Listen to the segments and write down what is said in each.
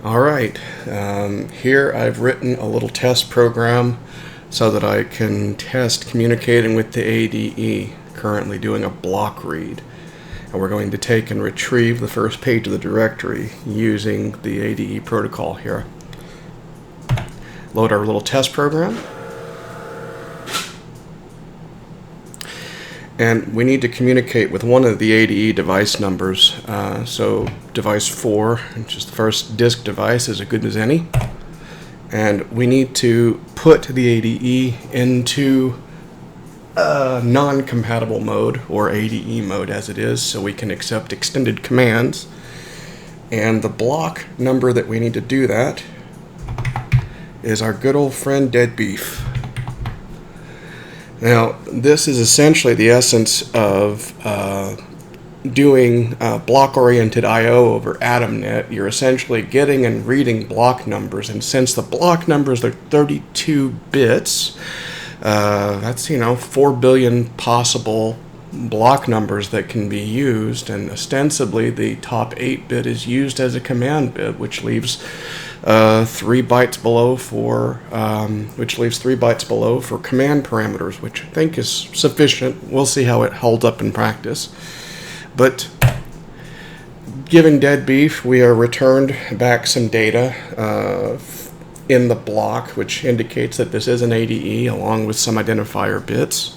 Alright, here I've written a little test program so that I can test communicating with the ADE, currently doing a block read. And we're going to take and retrieve the first page of the directory using the ADE protocol here. Load our little test program. And we need to communicate with one of the ADE device numbers. So device 4, which is the first disk device, is as good as any. And we need to put the ADE into non-compatible mode, or ADE mode as it is, so we can accept extended commands. And the block number that we need to do that is our good old friend Dead Beef. Now, this is essentially the essence of doing block-oriented I/O over AtomNet. You're essentially getting and reading block numbers, and since the block numbers are 32 bits, that's 4 billion possible block numbers that can be used, and ostensibly the top 8-bit is used as a command bit, which leaves 3 bytes below for command parameters, which I think is sufficient. We'll see how it holds up in practice. But given Dead Beef, we are returned back some data in the block, which indicates that this is an ADE along with some identifier bits.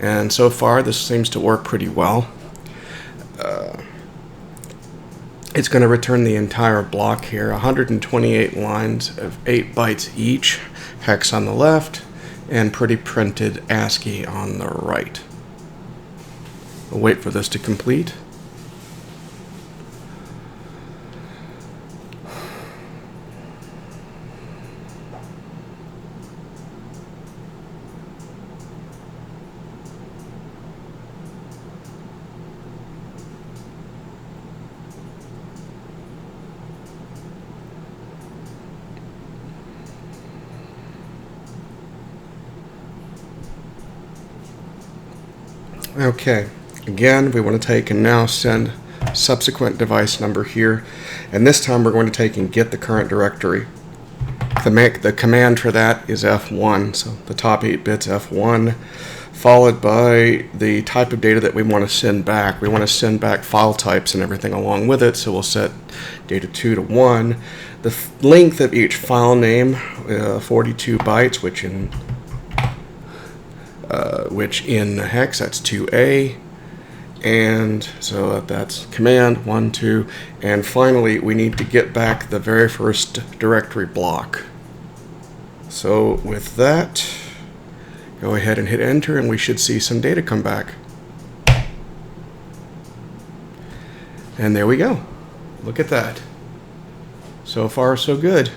And so far, this seems to work pretty well. It's going to return the entire block here, 128 lines of 8 bytes each, hex on the left, and pretty printed ASCII on the right. We'll wait for this to complete. Okay, again, we want to take and now send subsequent device number here, and this time we're going to take and get the current directory. The command for that is F1, so the top 8 bits F1, followed by the type of data that we want to send back. We want to send back file types and everything along with it, so we'll set data 2 to 1. The length of each file name, 42 bytes, which in hex, that's 2A, and so that's command 1, 2, and finally we need to get back the very first directory block. So with that, go ahead and hit enter, and we should see some data come back. And there we go. Look at that. So far, so good.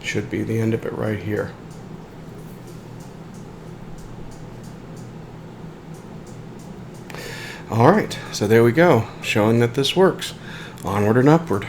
Should be the end of it right here. Alright, so there we go, showing that this works. Onward and upward.